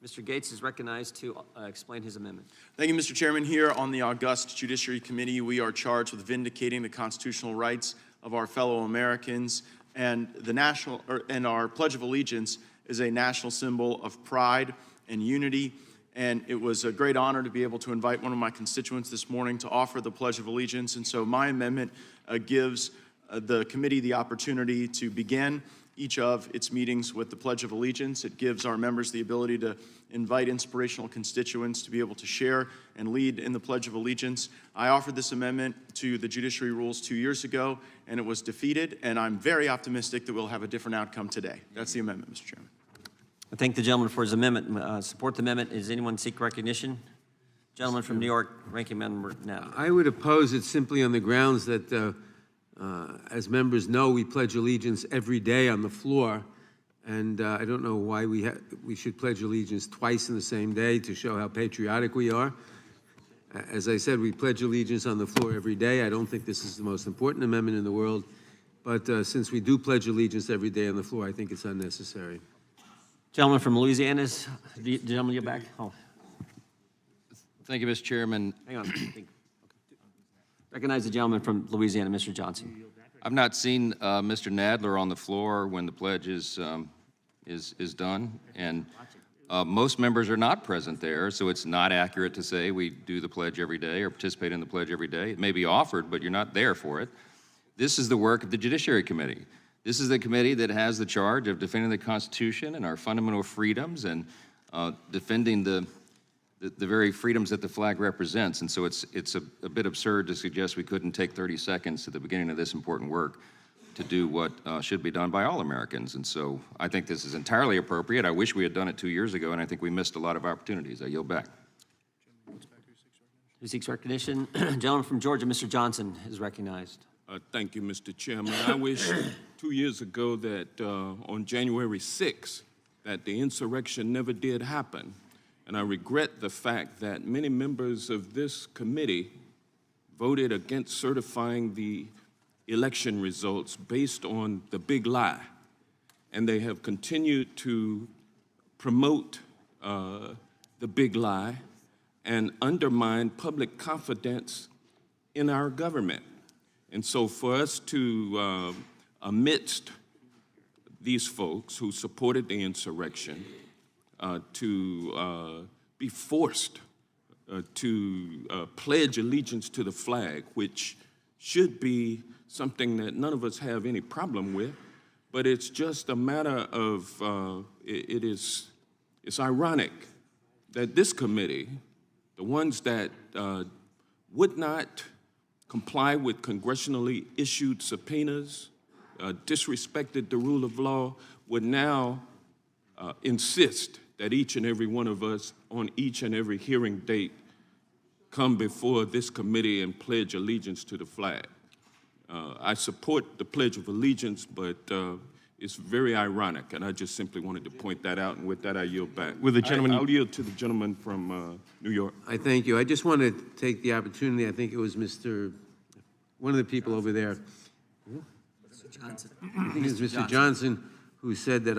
Mr. Gaetz is recognized to explain his amendment. Thank you, Mr. Chairman. Here on the august Judiciary Committee, we are charged with vindicating the constitutional rights of our fellow Americans, and our Pledge of Allegiance is a national symbol of pride and unity. And it was a great honor to be able to invite one of my constituents this morning to offer the Pledge of Allegiance. And so my amendment gives the committee the opportunity to begin each of its meetings with the Pledge of Allegiance. It gives our members the ability to invite inspirational constituents to be able to share and lead in the Pledge of Allegiance. I offered this amendment to the Judiciary Rules 2 years ago, and it was defeated, and I'm very optimistic that we'll have a different outcome today. That's the amendment, Mr. Chairman. I thank the gentleman for his amendment. Support the amendment. Does anyone seek recognition? Gentleman from New York, Ranking Member Knapp. I would oppose it simply on the grounds that as members know, we pledge allegiance every day on the floor, and I don't know why we should pledge allegiance twice in the same day to show how patriotic we are. As I said, we pledge allegiance on the floor every day. I don't think this is the most important amendment in the world, but since we do pledge allegiance every day on the floor, I think it's unnecessary. Gentleman from Louisiana, gentleman, you're back. Oh. Thank you, Mr. Chairman. Hang on. Recognize the gentleman from Louisiana, Mr. Johnson. I've not seen Mr. Nadler on the floor when the pledge is done, and most members are not present there, so it's not accurate to say we do the pledge every day or participate in the pledge every day. It may be offered, but you're not there for it. This is the work of the Judiciary Committee. This is the committee that has the charge of defending the Constitution and our fundamental freedoms and defending the very freedoms that the flag represents. And so it's a bit absurd to suggest we couldn't take 30 seconds at the beginning of this important work to do what should be done by all Americans. And so I think this is entirely appropriate. I wish we had done it 2 years ago, and I think we missed a lot of opportunities. I yield back. Who seeks recognition? Gentleman from Georgia, Mr. Johnson, is recognized. Thank you, Mr. Chairman. I wish 2 years ago that on January 6th, that the insurrection never did happen. And I regret the fact that many members of this committee voted against certifying the election results based on the big lie. And they have continued to promote the big lie and undermine public confidence in our government. And so for us to, amidst these folks who supported the insurrection, to be forced to pledge allegiance to the flag, which should be something that none of us have any problem with, but it's just a matter of, it's ironic that this committee, the ones that would not comply with congressionally issued subpoenas, disrespected the rule of law, would now insist that each and every one of us on each and every hearing date come before this committee and pledge allegiance to the flag. I support the Pledge of Allegiance, but it's very ironic, and I just simply wanted to point that out, and with that I yield back. With the gentleman, I'll yield to the gentleman from New York. I thank you. I just want to take the opportunity, I think it was one of the people over there. Mr. Johnson. I think it was Mr. Johnson who said that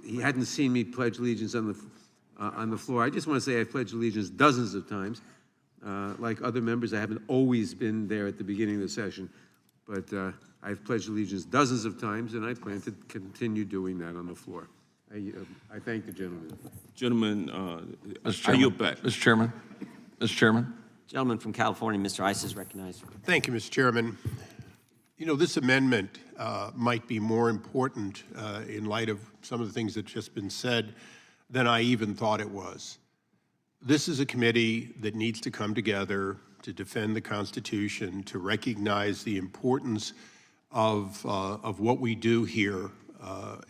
he hadn't seen me pledge allegiance on the floor. I just want to say I've pledged allegiance dozens of times. Like other members, I haven't always been there at the beginning of the session, but I've pledged allegiance dozens of times, and I plan to continue doing that on the floor. I thank the gentleman. Gentleman, Mr. I yield back. Mr. Chairman. Mr. Chairman. Gentleman from California, Mr. Ice, is recognized. Thank you, Mr. Chairman. You know, this amendment might be more important in light of some of the things that have just been said than I even thought it was. This is a committee that needs to come together to defend the Constitution, to recognize the importance of what we do here.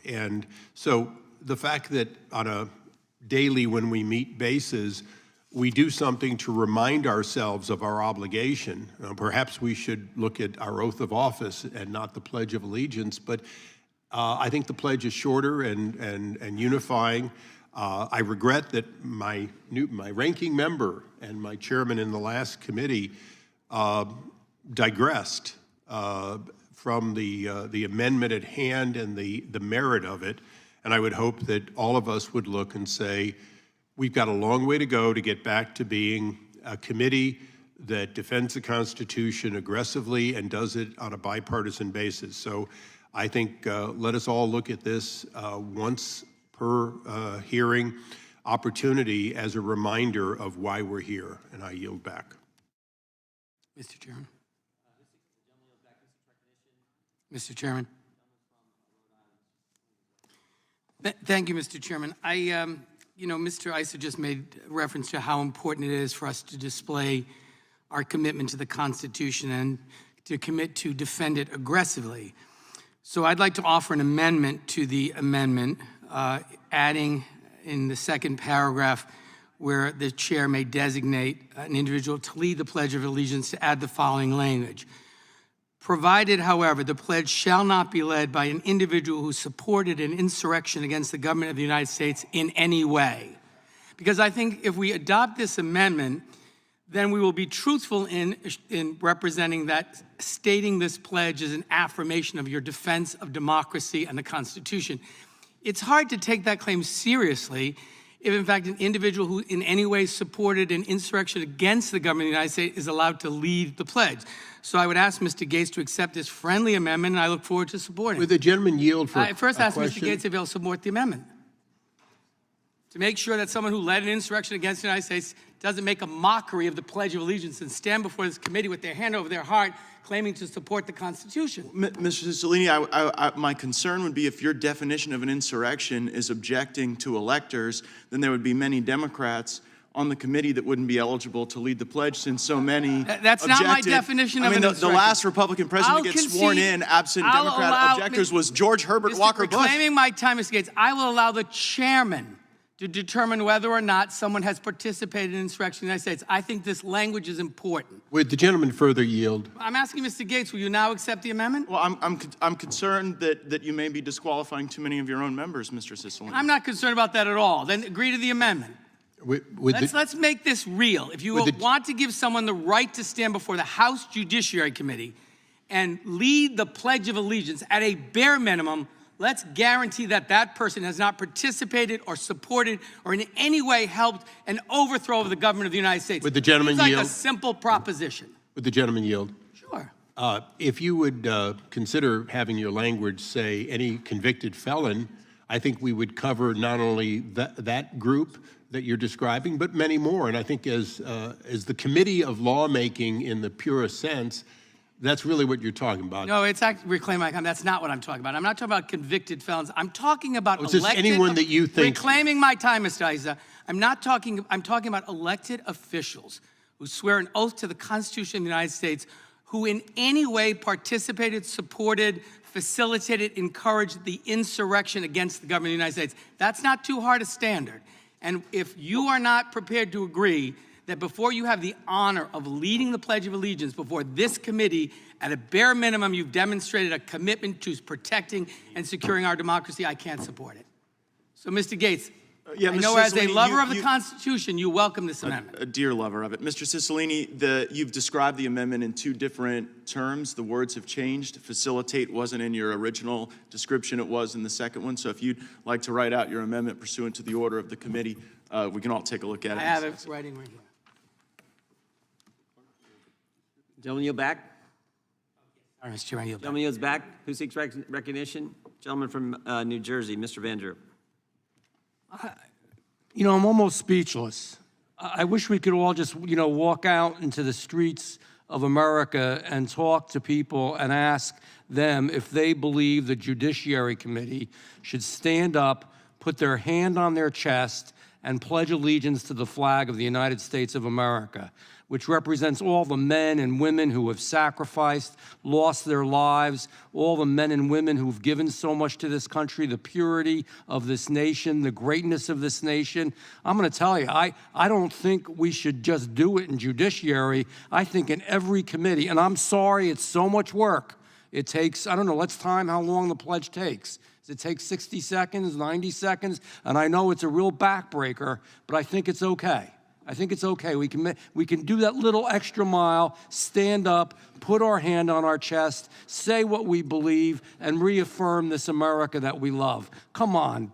And so the fact that on a daily when we meet basis, we do something to remind ourselves of our obligation. Perhaps we should look at our oath of office and not the Pledge of Allegiance, but I think the pledge is shorter and unifying. I regret that my ranking member and my chairman in the last committee digressed from the amendment at hand and the merit of it. And I would hope that all of us would look and say, we've got a long way to go to get back to being a committee that defends the Constitution aggressively and does it on a bipartisan basis. So I think let us all look at this once per hearing opportunity as a reminder of why we're here, and I yield back. Mr. Chairman. Mr. Chairman. Thank you, Mr. Chairman. You know, Mr. Issa just made reference to how important it is for us to display our commitment to the Constitution and to commit to defend it aggressively. So I'd like to offer an amendment to the amendment, adding in the second paragraph where the chair may designate an individual to lead the Pledge of Allegiance, to add the following language. Provided, however, the pledge shall not be led by an individual who supported an insurrection against the government of the United States in any way. Because I think if we adopt this amendment, then we will be truthful in representing that stating this pledge is an affirmation of your defense of democracy and the Constitution. It's hard to take that claim seriously if, in fact, an individual who in any way supported an insurrection against the government of the United States is allowed to lead the pledge. So I would ask Mr. Gaetz to accept this friendly amendment, and I look forward to supporting it. Would the gentleman yield for First a ask question? Mr. Gaetz if he'll support the amendment. To make sure that someone who led an insurrection against the United States doesn't make a mockery of the Pledge of Allegiance and stand before this committee with their hand over their heart, claiming to support the Constitution. Mr. Cicilline, my concern would be if your definition of an insurrection is objecting to electors, then there would be many Democrats on the committee that wouldn't be eligible to lead the pledge, since so many That's not my definition of an insurrection. The last Republican president to get sworn in absent Democrat objectors was George Herbert Walker Bush. Reclaiming my time, Mr. Gaetz, I will allow the chairman to determine whether or not someone has participated in insurrection in the United States. I think this language is important. Would the gentleman further yield? I'm asking Mr. Gaetz, will you now accept the amendment? Well, I'm concerned that you may be disqualifying too many of your own members, Mr. Cicilline. I'm not concerned about that at all. Then agree to the amendment. Let's make this real. If you want to give someone the right to stand before the House Judiciary Committee and lead the Pledge of Allegiance at a bare minimum, let's guarantee that that person has not participated or supported or in any way helped an overthrow of the government of the United States. Would the gentleman yield? It's like a simple proposition. Would the gentleman yield? Sure. If you would consider having your language say any convicted felon, I think we would cover not only that group that you're describing, but many more. And I think as the committee of lawmaking in the purest sense, that's really what you're talking about. No, it's actually reclaim my time. That's not what I'm talking about. I'm not talking about convicted felons. I'm talking about elected. Anyone that you think reclaiming my time, Mr. Issa. I'm talking about elected officials who swear an oath to the Constitution of the United States, who in any way participated, supported, facilitated, encouraged the insurrection against the government of the United States. That's not too hard a standard. And if you are not prepared to agree that before you have the honor of leading the Pledge of Allegiance before this committee, at a bare minimum, you've demonstrated a commitment to protecting and securing our democracy, I can't support it. So, Mr. Gaetz, I know as a lover of the Constitution, you welcome this amendment. A dear lover of it. Mr. Cicilline, you've described the amendment in two different terms. The words have changed. Facilitate wasn't in your original description. It was in the second one. So if you'd like to write out your amendment pursuant to the order of the committee, we can all take a look at it. I have it writing right here. Gentleman yield back. All right, Mr. Chairman, I yield back. Gentleman yields back. Who seeks recognition? Gentleman from New Jersey, Mr. Van Drew. You know, I'm almost speechless. I wish we could all just, walk out into the streets of America and talk to people and ask them if they believe the Judiciary Committee should stand up, put their hand on their chest, and pledge allegiance to the flag of the United States of America, which represents all the men and women who have sacrificed, lost their lives, all the men and women who've given so much to this country, the purity of this nation, the greatness of this nation. I'm going to tell you, I don't think we should just do it in judiciary. I think in every committee, and I'm sorry, it's so much work. It takes, I don't know, let's time how long the pledge takes. Does it take 60 seconds, 90 seconds? And I know it's a real backbreaker, but I think it's okay. I think it's okay. We can do that little extra mile, stand up, put our hand on our chest, say what we believe, and reaffirm this America that we love. Come on,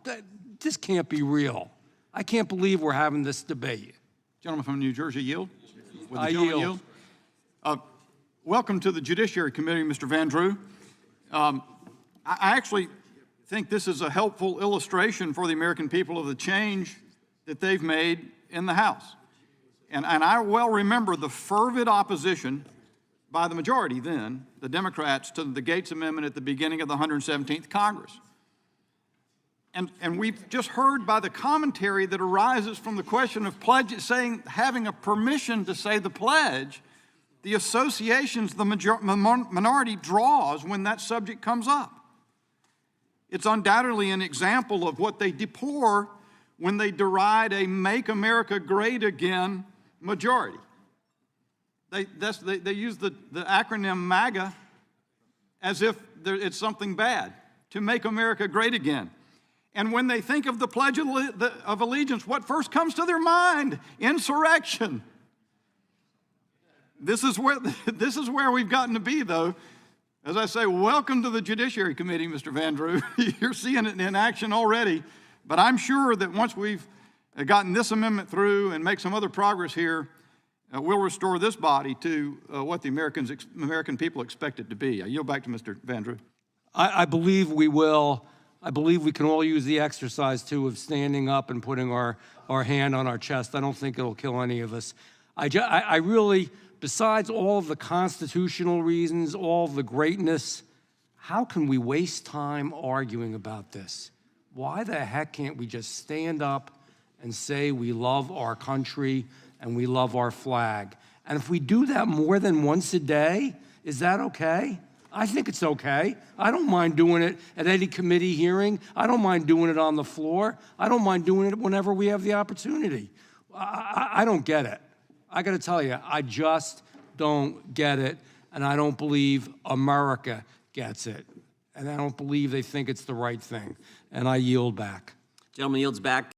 this can't be real. I can't believe we're having this debate. Gentleman from New Jersey, yield? Would the I gentleman yield. Welcome to the Judiciary Committee, Mr. Van Drew. I actually think this is a helpful illustration for the American people of the change that they've made in the House. And I well remember the fervid opposition by the majority then, the Democrats, to the Gaetz Amendment at the beginning of the 117th Congress. And we've just heard by the commentary that arises from the question of pledge, having a permission to say the pledge, the associations the minority draws when that subject comes up. It's undoubtedly an example of what they deplore when they deride a Make America Great Again majority. They use the acronym MAGA as if it's something bad, to make America great again. And when they think of the Pledge of Allegiance, what first comes to their mind? Insurrection. This is where we've gotten to be, though. As I say, welcome to the Judiciary Committee, Mr. Van Drew. You're seeing it in action already. But I'm sure that once we've gotten this amendment through and make some other progress here, we'll restore this body to what the American people expect it to be. I yield back to Mr. Van Drew. I believe we will. I believe we can all use the exercise, too, of standing up and putting our hand on our chest. I don't think it'll kill any of us. I really, besides all of the constitutional reasons, all of the greatness, how can we waste time arguing about this? Why the heck can't we just stand up and say we love our country and we love our flag? And if we do that more than once a day, is that okay? I think it's okay. I don't mind doing it at any committee hearing. I don't mind doing it on the floor. I don't mind doing it whenever we have the opportunity. I don't get it. I got to tell you, I just don't get it, and I don't believe America gets it. And I don't believe they think it's the right thing. And I yield back. Gentleman yields back.